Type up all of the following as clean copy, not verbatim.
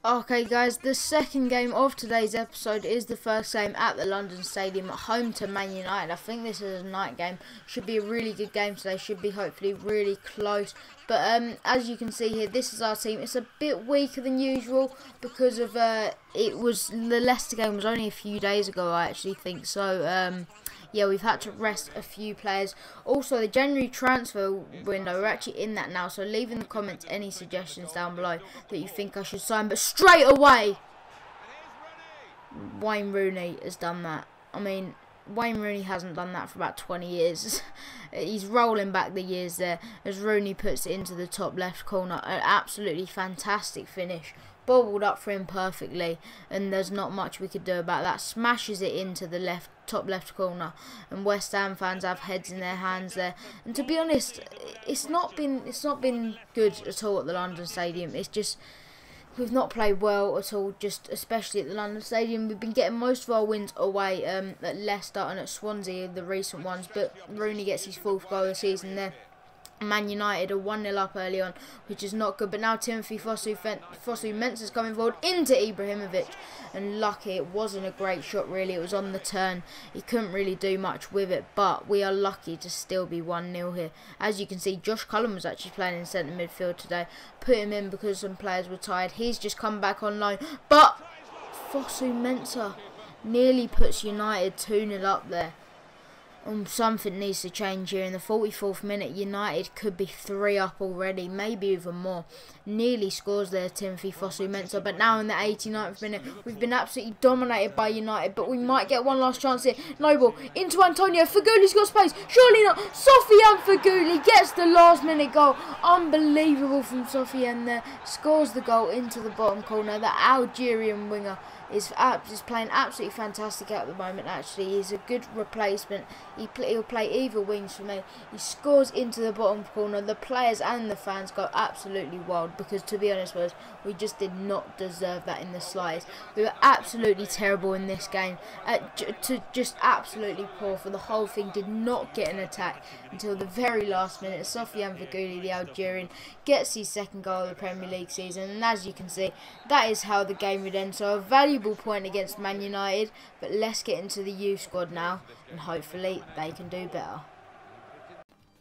Okay guys, the second game of today's episode is the first game at the London Stadium at home to Man United. I think this is a night game. Should be a really good game today. Should be hopefully really close. But as you can see here, this is our team. It's a bit weaker than usual because of the Leicester game was only a few days ago, I actually think. So yeah, we've had to rest a few players. Also, the January transfer window, we're actually in that now. So leave in the comments any suggestions down below that you think I should sign. But straight away, Wayne Rooney has done that. I mean, Wayne Rooney hasn't done that for about 20 years. He's rolling back the years there as Rooney puts it into the top left corner. An absolutely fantastic finish. Bobbled up for him perfectly, and there's not much we could do about that. Smashes it into the top left corner, and West Ham fans have heads in their hands there. And to be honest, it's not been good at all at the London Stadium. It's just we've not played well at all, just especially at the London Stadium. We've been getting most of our wins away at Leicester and at Swansea, the recent ones, but Rooney gets his 4th goal of the season there. Man United are 1-0 up early on, which is not good. But now Timothy Fosu-Mensah's coming forward into Ibrahimovic. And lucky, it wasn't a great shot really. It was on the turn. He couldn't really do much with it. But we are lucky to still be 1-0 here. As you can see, Josh Cullen was actually playing in centre midfield today. Put him in because some players were tired. He's just come back on loan. But Fosu-Mensah nearly puts United 2-0 up there. Something needs to change here. In the 44th minute, United could be 3 up already, maybe even more. Nearly scores there, Timothy Fosu-Mensah, but now in the 89th minute, we've been absolutely dominated by United, but we might get one last chance here. Noble into Antonio. Fagouli's got space. Surely not. Sofiane Fagouli gets the last minute goal. Unbelievable from Sofiane there. Scores the goal into the bottom corner. The Algerian winger is playing absolutely fantastic at the moment. Actually, he's a good replacement. He'll play either wings for me. He scores into the bottom corner. The players and the fans go absolutely wild because, to be honest with us, we just did not deserve that in the slightest. We were absolutely terrible in this game. Just absolutely poor for the whole thing. Did not get an attack until the very last minute. Sofiane Fagouli, the Algerian, gets his 2nd goal of the Premier League season. And as you can see, that is how the game would end. So a valuable point against Man United. But let's get into the youth squad now, and hopefully they can do better.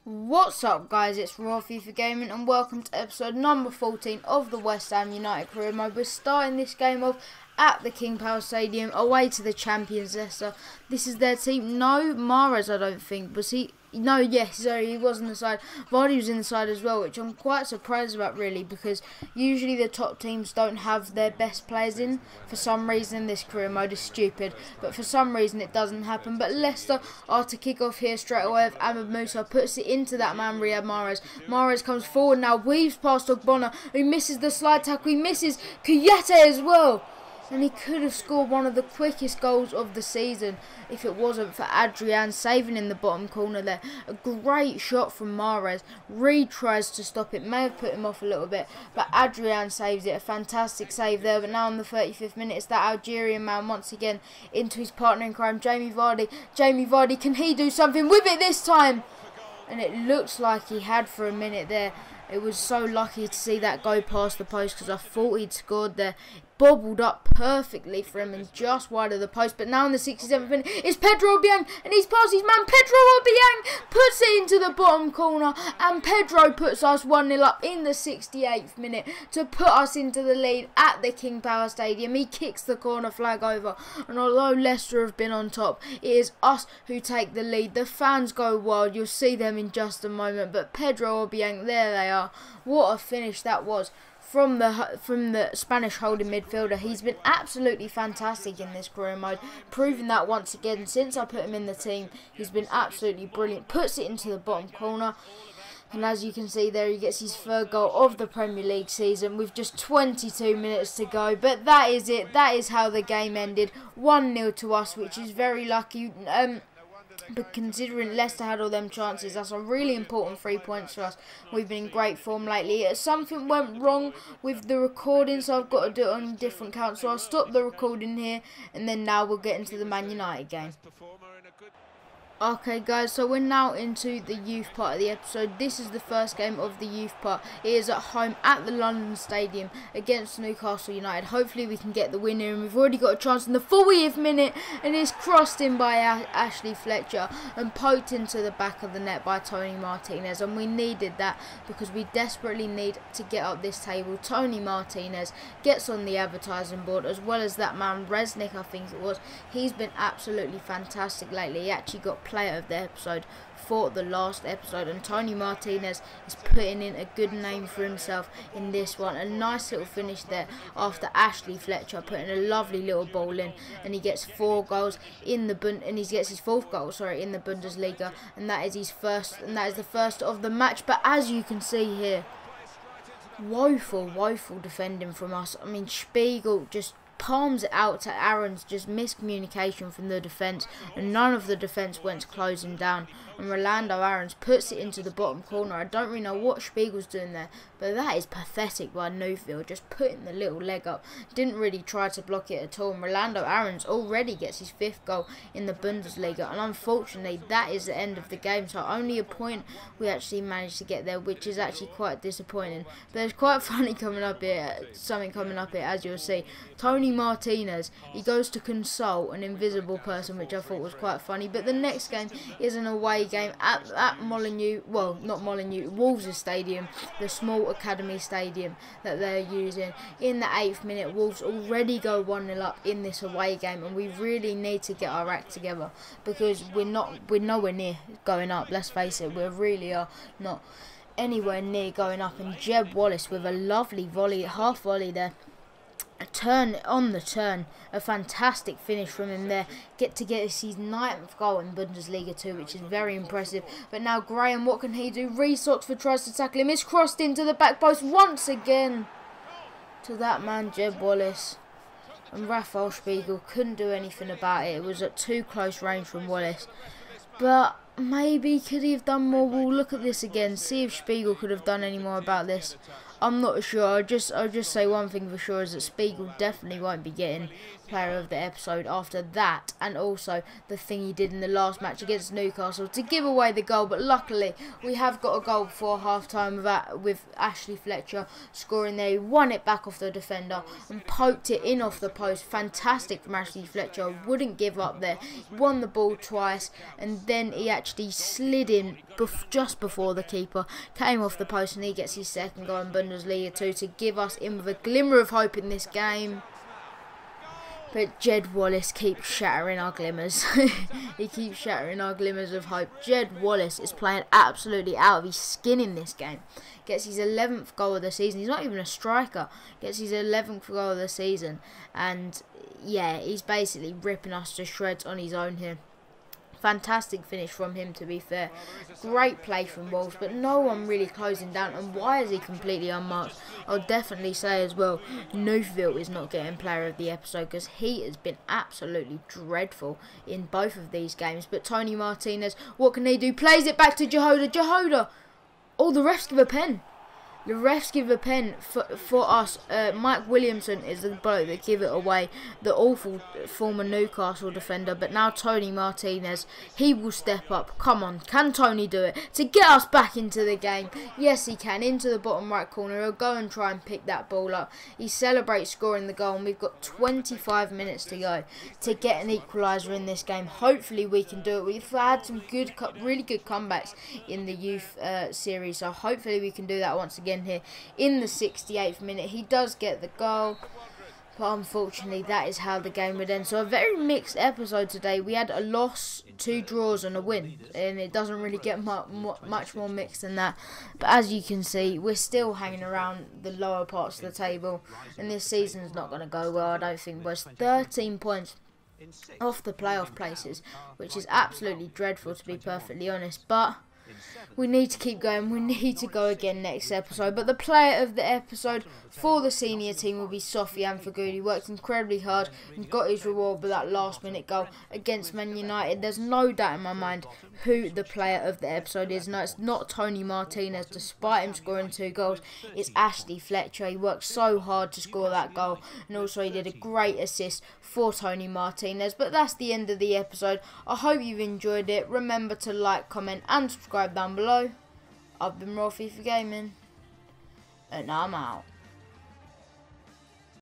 What's up guys, it's Raw FIFA Gaming and welcome to episode number 14 of the West Ham United career mode. We're starting this game off at the King Power Stadium away to the champions Leicester. This is their team. No Mahrez, I don't think. Was he? No, yes, sorry, he was on the side. Vardy was in the side as well, which I'm quite surprised about really, because usually the top teams don't have their best players in. For some reason, this career mode is stupid, but for some reason it doesn't happen. But Leicester are to kick off here straight away with Ahmed Musa, puts it into that man Riyad Mahrez. Mahrez comes forward now, weaves past Ogbonna, who misses the slide tackle. He misses Kuyate as well. And he could have scored one of the quickest goals of the season if it wasn't for Adrian saving in the bottom corner there. A great shot from Mahrez. Reed tries to stop it. May have put him off a little bit, but Adrian saves it. A fantastic save there. But now in the 35th minute, it's that Algerian man once again into his partner in crime, Jamie Vardy. Jamie Vardy, can he do something with it this time? And it looks like he had for a minute there. It was so lucky to see that go past the post because I thought he'd scored there. Bobbled up perfectly for him and just wide of the post. But now in the 67th minute, it's Pedro Obiang and he's past his man. Pedro Obiang puts it into the bottom corner and Pedro puts us 1-0 up in the 68th minute to put us into the lead at the King Power Stadium. He kicks the corner flag over, and although Leicester have been on top, it is us who take the lead. The fans go wild. You'll see them in just a moment. But Pedro Obiang, there they are. What a finish that was from the Spanish holding midfielder. He's been absolutely fantastic in this career mode, proving that once again since I put him in the team. He's been absolutely brilliant. Puts it into the bottom corner, and as you can see there, he gets his 3rd goal of the Premier League season with just 22 minutes to go. But that is it. That is how the game ended. 1-0 to us, which is very lucky. But considering Leicester had all them chances, that's a really important 3 points for us. We've been in great form lately. Something went wrong with the recording, so I've got to do it on a different count. So I'll stop the recording here, and then now we'll get into the Man United game. Okay guys, so we're now into the youth part of the episode. This is the first game of the youth part. It is at home at the London Stadium against Newcastle United. Hopefully we can get the win here, and we've already got a chance in the 40th minute, and it's crossed in by Ashley Fletcher and poked into the back of the net by Tony Martinez, and we needed that because we desperately need to get up this table. Tony Martinez gets on the advertising board, as well as that man Resnick, I think it was. He's been absolutely fantastic lately. He actually got player of the episode for the last episode, and Tony Martinez is putting in a good name for himself in this one. A nice little finish there after Ashley Fletcher putting a lovely little ball in, and he gets 4 goals in the he gets his 4th goal, in the Bundesliga, and that is his first, and that is the first of the match. But as you can see here, woeful defending from us. I mean, Spiegel just palms it out to Aaron's, just miscommunication from the defence, and none of the defence went to close him down, and Rolando Aarons puts it into the bottom corner. I don't really know what Spiegel's doing there, but that is pathetic by Newfield, just putting the little leg up, didn't really try to block it at all, and Rolando Aarons already gets his 5th goal in the Bundesliga, and unfortunately that is the end of the game. So only a point we actually managed to get there, which is actually quite disappointing. But it's quite funny coming up here, as you'll see. Tony Martinez, he goes to console an invisible person, which I thought was quite funny. But the next game is an away game at Molineux, well, not Molineux, Wolves' stadium, the small academy stadium that they're using. In the 8th minute, Wolves already go 1-0 up in this away game, and we really need to get our act together because we're nowhere near going up. Let's face it, we really are not anywhere near going up. And Jeb Wallace with a lovely volley, half volley there. A turn on the turn, a fantastic finish from him there. Get his 9th goal in Bundesliga 2, which is very impressive. But now Graham, what can he do? Reece Oxford tries to tackle him. It's crossed into the back post once again to that man Jeb Wallace. And Raphael Spiegel couldn't do anything about it. It was at too close range from Wallace. But maybe could he have done more? We'll look at this again, see if Spiegel could have done any more about this. I'm not sure. I'll just say one thing for sure, is that Spiegel definitely won't be getting player of the episode after that, and also the thing he did in the last match against Newcastle to give away the goal. But luckily we have got a goal before half time with Ashley Fletcher scoring there. He won it back off the defender and poked it in off the post. Fantastic from Ashley Fletcher, wouldn't give up there. He won the ball twice, and then he actually slid in just before the keeper came off the post, and he gets his 2nd goal in Bundesliga 2 to give us in with a glimmer of hope in this game. But Jed Wallace keeps shattering our glimmers. He keeps shattering our glimmers of hope. Jed Wallace is playing absolutely out of his skin in this game. Gets his 11th goal of the season. He's not even a striker. Gets his 11th goal of the season. And yeah, he's basically ripping us to shreds on his own here. Fantastic finish from him, to be fair. Great play from Wolves, but no one really closing down. And why is he completely unmarked? I'll definitely say as well, Newfield is not getting player of the episode because he has been absolutely dreadful in both of these games. But Tony Martinez, what can he do? Plays it back to Jehoda. Jehoda! Oh, the refs give a pen. The refs give a pen for us. Mike Williamson is the bloke that give it away, the awful former Newcastle defender. But now Tony Martinez, he will step up. Come on, can Tony do it to get us back into the game? Yes, he can. Into the bottom right corner. He'll go and try and pick that ball up. He celebrates scoring the goal, and we've got 25 minutes to go to get an equaliser in this game. Hopefully we can do it. We've had some really good comebacks in the youth series, so hopefully we can do that once again here in the 68th minute. He does get the goal, but unfortunately that is how the game would end. So a very mixed episode today. We had a loss, 2 draws and a win, and it doesn't really get much more mixed than that. But as you can see, we're still hanging around the lower parts of the table, and this season's not going to go well, I don't think. We're 13 points off the playoff places, which is absolutely dreadful, to be perfectly honest. But We need to keep going. We need to go again next episode. But the player of the episode for the senior team will be Sofiane Faghouli. He worked incredibly hard and got his reward with that last-minute goal against Man United. There's no doubt in my mind who the player of the episode is. No, it's not Tony Martinez, despite him scoring 2 goals. It's Ashley Fletcher. He worked so hard to score that goal. And also he did a great assist for Tony Martinez. But that's the end of the episode. I hope you've enjoyed it. Remember to like, comment and subscribe down below. I've been Raw FIFA Gaming, and I'm out.